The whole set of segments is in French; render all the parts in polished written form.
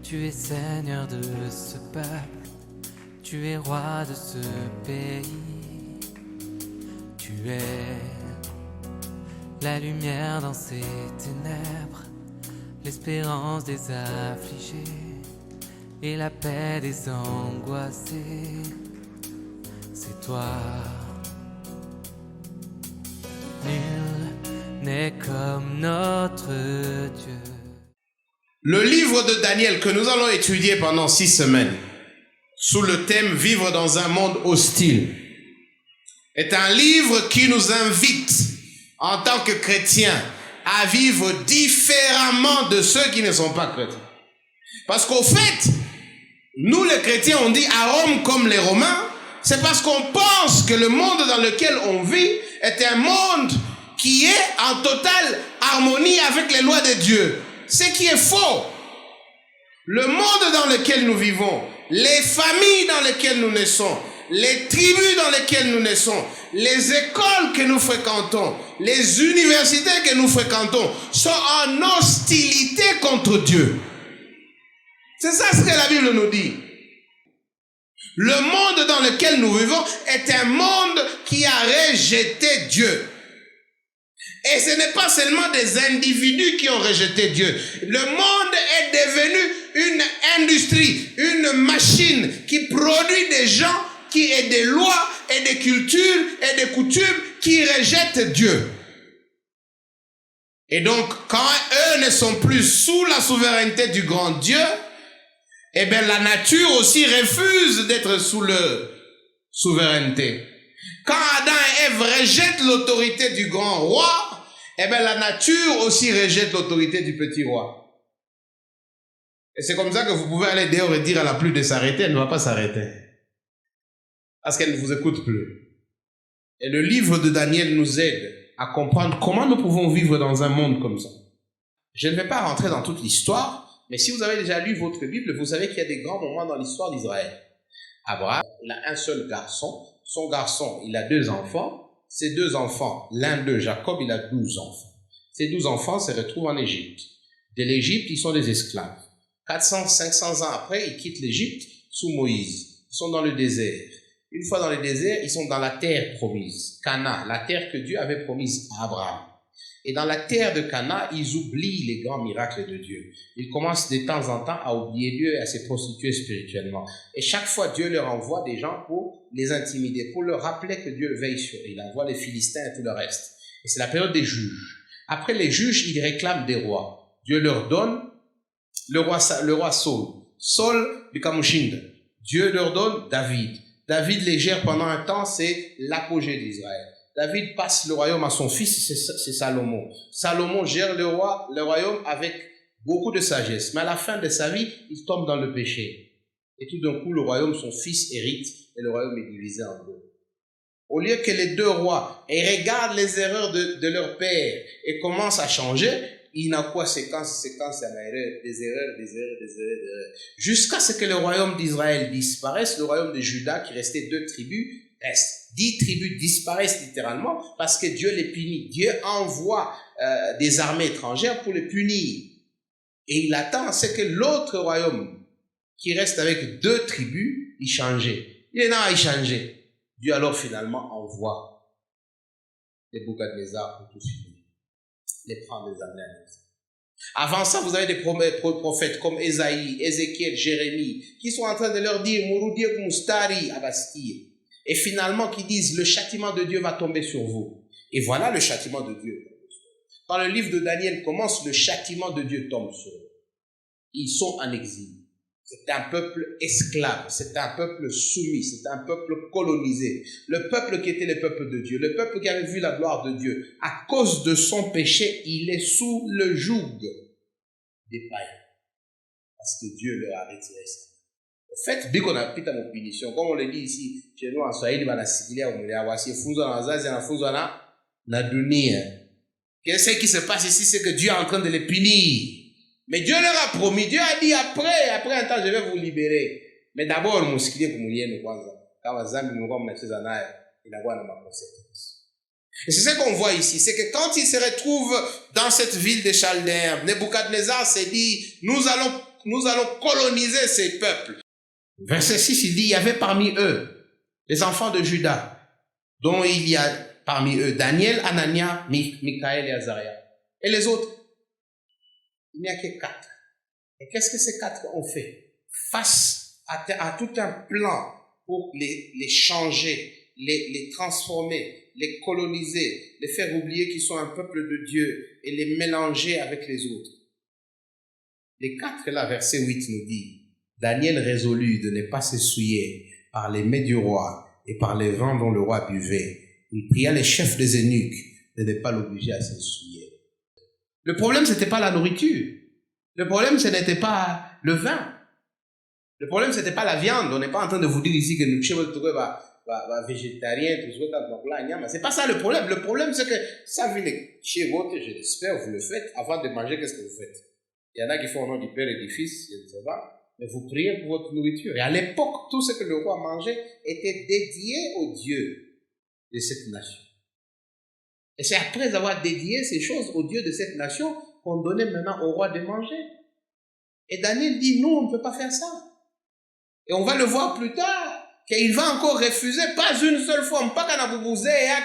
Tu es Seigneur de ce peuple, tu es roi de ce pays. Tu es la lumière dans ces ténèbres, l'espérance des affligés et la paix des angoissés. C'est toi. Nul n'est comme notre Dieu. Le livre de Daniel que nous allons étudier pendant 6 semaines, sous le thème « Vivre dans un monde hostile », est un livre qui nous invite, en tant que chrétiens, à vivre différemment de ceux qui ne sont pas chrétiens. Parce qu'au fait, nous les chrétiens, on dit à Rome comme les Romains, c'est parce qu'on pense que le monde dans lequel on vit est un monde qui est en totale harmonie avec les lois de Dieu. Ce qui est faux. Le monde dans lequel nous vivons, les familles dans lesquelles nous naissons, les tribus dans lesquelles nous naissons, les écoles que nous fréquentons, les universités que nous fréquentons sont en hostilité contre Dieu. C'est ça ce que la Bible nous dit. Le monde dans lequel nous vivons est un monde qui a rejeté Dieu. Et ce n'est pas seulement des individus qui ont rejeté Dieu. Le monde est devenu une industrie, une machine qui produit des gens, qui ont des lois et des cultures et des coutumes qui rejettent Dieu. Et donc, quand eux ne sont plus sous la souveraineté du grand Dieu, eh bien la nature aussi refuse d'être sous leur souveraineté. Quand Adam et Ève rejettent l'autorité du grand roi, eh bien la nature aussi rejette l'autorité du petit roi. Et c'est comme ça que vous pouvez aller dehors et dire à la pluie de s'arrêter, elle ne va pas s'arrêter. Parce qu'elle ne vous écoute plus. Et le livre de Daniel nous aide à comprendre comment nous pouvons vivre dans un monde comme ça. Je ne vais pas rentrer dans toute l'histoire, mais si vous avez déjà lu votre Bible, vous savez qu'il y a des grands moments dans l'histoire d'Israël. Abraham, il a un seul garçon. Son garçon, il a 2 enfants. Ces 2 enfants, l'un d'eux, Jacob, il a 12 enfants. Ces 12 enfants se retrouvent en Égypte. De l'Égypte, ils sont des esclaves. 400, 500 ans après, ils quittent l'Égypte sous Moïse. Ils sont dans le désert. Une fois dans le désert, ils sont dans la terre promise, Canaan, la terre que Dieu avait promise à Abraham. Et dans la terre de Canaan, ils oublient les grands miracles de Dieu. Ils commencent de temps en temps à oublier Dieu et à se prostituer spirituellement. Et chaque fois, Dieu leur envoie des gens pour les intimider, pour leur rappeler que Dieu veille sur eux. Il envoie les Philistins et tout le reste. Et c'est la période des juges. Après les juges, ils réclament des rois. Dieu leur donne le roi Saul. Saul du Kamushinda. Dieu leur donne David. David les gère pendant un temps, c'est l'apogée d'Israël. David passe le royaume à son fils, c'est Salomon. Salomon gère le royaume avec beaucoup de sagesse. Mais à la fin de sa vie, il tombe dans le péché. Et tout d'un coup, le royaume, son fils hérite et le royaume est divisé en 2. Au lieu que les 2 rois regardent les erreurs de leur père et commencent à changer, il n'a quoi séquence à erreur, des erreurs. Jusqu'à ce que le royaume d'Israël disparaisse, le royaume de Juda, qui restait 2 tribus, reste. 10 tribus disparaissent littéralement parce que Dieu les punit. Dieu envoie des armées étrangères pour les punir. Et il attend à ce que l'autre royaume, qui reste avec 2 tribus, il change. Il est là à y changer. Dieu alors finalement envoie les Nebuchadnezzar pour tout finir. Les prendre, les amener à l'exil. Avant ça, vous avez des prophètes comme Ésaïe, Ézéchiel, Jérémie, qui sont en train de leur dire « Mouroudiek Moustari à Bastille ». Et finalement, qui disent « Le châtiment de Dieu va tomber sur vous ». Et voilà le châtiment de Dieu. Quand le livre de Daniel commence, le châtiment de Dieu tombe sur eux. Ils sont en exil. C'est un peuple esclave, c'est un peuple soumis, c'est un peuple colonisé. Le peuple qui était le peuple de Dieu, le peuple qui avait vu la gloire de Dieu, à cause de son péché, il est sous le joug des païens. Parce que Dieu leur a retiré ça. Au fait, dès qu'on a pris mon punition, comme on le dit ici, chez nous en Swahili, on a siglé au milieu, na dunia. Qu'est-ce qui se passe ici, c'est que Dieu est en train de les punir. Mais Dieu leur a promis, Dieu a dit après un temps, je vais vous libérer. Mais d'abord, il Et c'est ce qu'on voit ici, c'est que quand il se retrouve dans cette ville de Chaldéens, Nebuchadnezzar s'est dit, nous allons allons coloniser ces peuples. Verset 6, il dit, il y avait parmi eux les enfants de Juda, dont il y a parmi eux Daniel, Anania, Michaël et Azaria. Et les autres, il n'y a que 4. Et qu'est-ce que ces 4 ont fait? Face à tout un plan pour les changer, les transformer, les coloniser, les faire oublier qu'ils sont un peuple de Dieu et les mélanger avec les autres. Les 4, là, verset 8 nous dit, Daniel résolut de ne pas se souiller par les mets du roi et par les vins dont le roi buvait. Il pria les chefs des eunuques de ne pas l'obliger à se souiller. Le problème, ce n'était pas la nourriture. Le problème, ce n'était pas le vin. Le problème, ce n'était pas la viande. On n'est pas en train de vous dire ici que nous sommes végétariens, tout ça. C'est pas ça le problème. Le problème, c'est que ça vient chez vous, je l'espère, vous le faites. Avant de manger, qu'est-ce que vous faites? Il y en a qui font au nom du Père et du Fils, je ne sais pas. Mais vous priez pour votre nourriture. Et à l'époque, tout ce que le roi mangeait était dédié au Dieu de cette nation. Et c'est après avoir dédié ces choses au Dieu de cette nation qu'on donnait maintenant au roi de manger. Et Daniel dit, non, on ne peut pas faire ça. Et on va le voir plus tard, qu'il va encore refuser, pas une seule fois, pas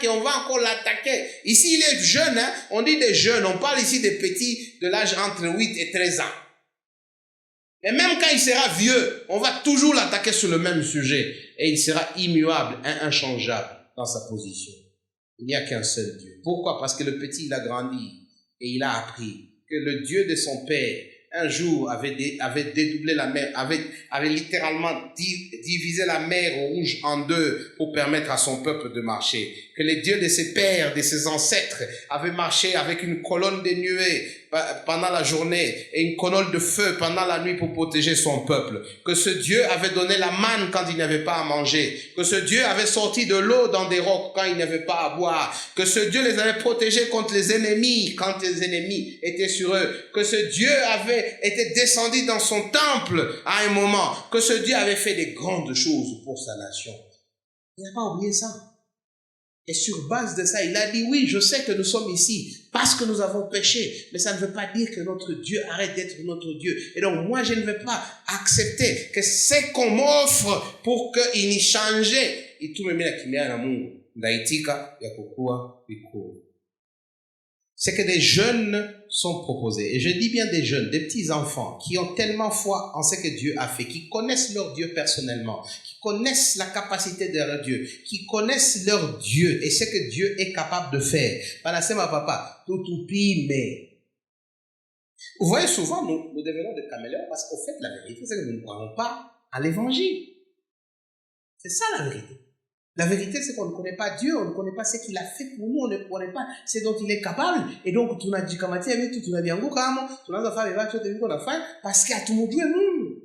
qu'on va encore l'attaquer. Ici, il est jeune, hein? On dit des jeunes, on parle ici des petits de l'âge entre 8 et 13 ans. Et même quand il sera vieux, on va toujours l'attaquer sur le même sujet. Et il sera immuable, inchangeable dans sa position. Il n'y a qu'un seul Dieu. Pourquoi? Parce que le petit, il a grandi et il a appris que le Dieu de son père, un jour, avait dédoublé la mer, avait littéralement divisé la mer Rouge en deux pour permettre à son peuple de marcher. Que les dieux de ses pères, de ses ancêtres, avaient marché avec une colonne de nuées pendant la journée et une colonne de feu pendant la nuit pour protéger son peuple. Que ce Dieu avait donné la manne quand il n'avait pas à manger. Que ce Dieu avait sorti de l'eau dans des rocs quand il n'avait pas à boire. Que ce Dieu les avait protégés contre les ennemis quand les ennemis étaient sur eux. Que ce Dieu avait été descendu dans son temple à un moment. Que ce Dieu avait fait des grandes choses pour sa nation. Il n'a pas oublié ça. Et sur base de ça, il a dit, oui, je sais que nous sommes ici parce que nous avons péché, mais ça ne veut pas dire que notre Dieu arrête d'être notre Dieu. Et donc, moi, je ne vais pas accepter que ce qu'on m'offre pour qu'il n'y change. Et tout le monde qui met en amour, d'Aïtika, Yakokua, Iko. C'est que des jeunes sont proposés. Et je dis bien des jeunes, des petits enfants qui ont tellement foi en ce que Dieu a fait, qui connaissent leur Dieu personnellement, qui connaissent la capacité de leur Dieu, qui connaissent leur Dieu et ce que Dieu est capable de faire. Panasema papa, tout mais. Vous voyez souvent, nous devenons des caméléons parce qu'au fait, la vérité, c'est que nous ne croyons pas à l'évangile. C'est ça la vérité. La vérité, c'est qu'on ne connaît pas Dieu, on ne connaît pas ce qu'il a fait pour nous, on ne connaît pas ce dont il est capable. Et donc, tu m'as dit, parce qu'il y a tout le monde.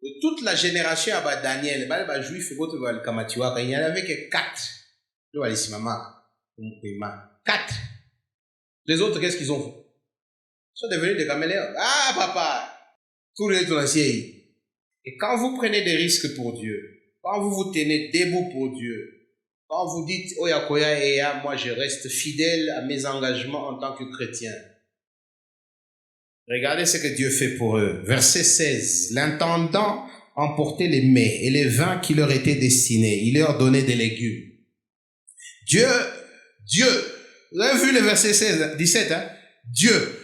De toute la génération à Daniel, il y en avait que 4. 4. Les autres, qu'est-ce qu'ils ont fait? Ils sont devenus des caméléons. Ah, papa! Tous les anciens. Et quand vous prenez des risques pour Dieu, quand vous vous tenez debout pour Dieu, quand vous dites, Oyakoya Eya, moi je reste fidèle à mes engagements en tant que chrétien. Regardez ce que Dieu fait pour eux. Verset 16. L'intendant emportait les mets et les vins qui leur étaient destinés. Il leur donnait des légumes. Dieu, vous avez vu le verset 17, hein? Dieu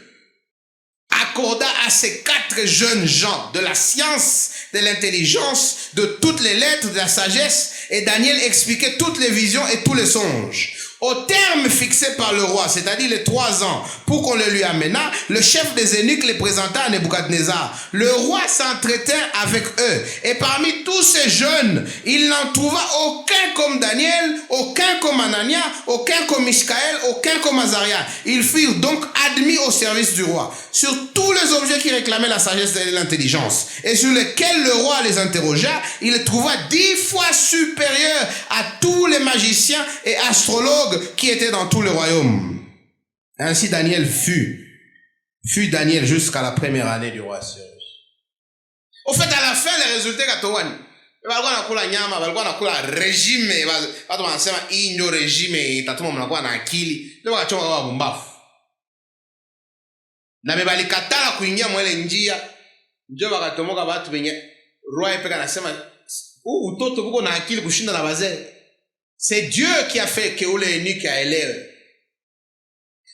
accorda à ces 4 jeunes gens de la science, de l'intelligence, de toutes les lettres, de la sagesse, et Daniel expliquait toutes les visions et tous les songes. Au terme fixé par le roi, c'est-à-dire les 3 ans, pour qu'on le lui amena, le chef des eunuques les présenta à Nebuchadnezzar. Le roi s'entretint avec eux. Et parmi tous ces jeunes, il n'en trouva aucun comme Daniel, aucun comme Anania, aucun comme Michaël, aucun comme Azaria. Ils furent donc admis au service du roi. Sur tous les objets qui réclamaient la sagesse et l'intelligence, et sur lesquels le roi les interrogea, il les trouva 10 fois supérieurs à tous les magiciens et astrologues qui était dans tout le royaume. Ainsi Daniel fut Daniel jusqu'à la première année du roi Cyrus. Au fait, à la fin, les résultats katowani. Balikuwa nakula nyama, balikuwa nakula régime, watu wanasema hii ndio régime, tatuma mnakuwa na akili. Ndio wakachoma kwa bumbafu. Na mebalikatala kuingia mwele njia Dieu va katomoka batu benye roi epeka nasema utoto buko na akili kushinda na bazee. C'est Dieu qui a fait que l'eunuque a élève.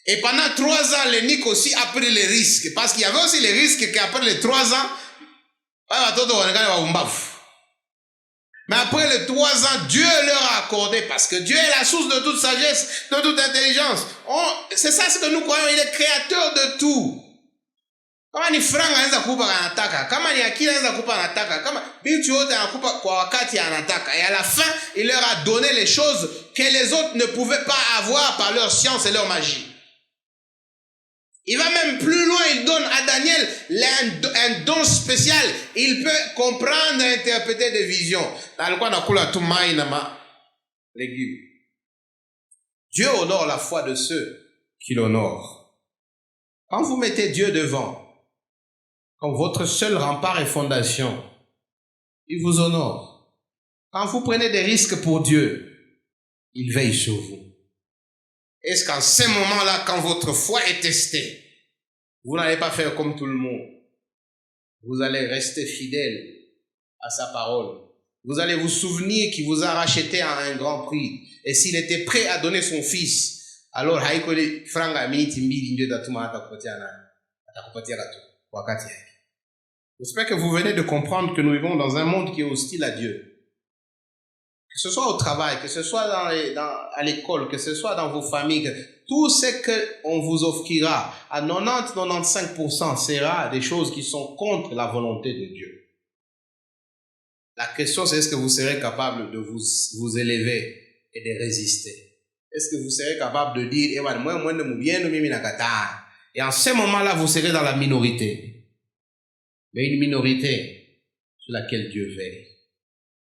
Et pendant 3 ans, l'eunuque aussi a pris les risques. Parce qu'il y avait aussi les risques qu'après les 3 ans, mais après les 3 ans, Dieu leur a accordé, parce que Dieu est la source de toute sagesse, de toute intelligence. C'est ça ce que nous croyons, il est créateur de tout. Kama ni franga anaweza kukupa anataka, kama ni akili anaweza kukupa anataka, kama vitu yote anakupa kwa wakati anataka. Et à la fin, il leur a donné les choses que les autres ne pouvaient pas avoir par leur science et leur magie. Il va même plus loin, il donne à Daniel un don spécial. Il peut comprendre et interpréter des visions. Dieu honore la foi de ceux qui l'honorent. Quand vous mettez Dieu devant, comme votre seul rempart et fondation, il vous honore. Quand vous prenez des risques pour Dieu, il veille sur vous. Est-ce qu'en ces moments-là, quand votre foi est testée, vous n'allez pas faire comme tout le monde? Vous allez rester fidèle à sa parole. Vous allez vous souvenir qu'il vous a racheté à un grand prix. Et s'il était prêt à donner son fils, alors j'espère que vous venez de comprendre que nous vivons dans un monde qui est hostile à Dieu. Que ce soit au travail, que ce soit à l'école, que ce soit dans vos familles, tout ce qu'on vous offrira à 90-95% sera des choses qui sont contre la volonté de Dieu. La question c'est est-ce que vous serez capable de vous élever et de résister? Est-ce que vous serez capable de dire et en ce moment-là vous serez dans la minorité, mais une minorité sur laquelle Dieu veille.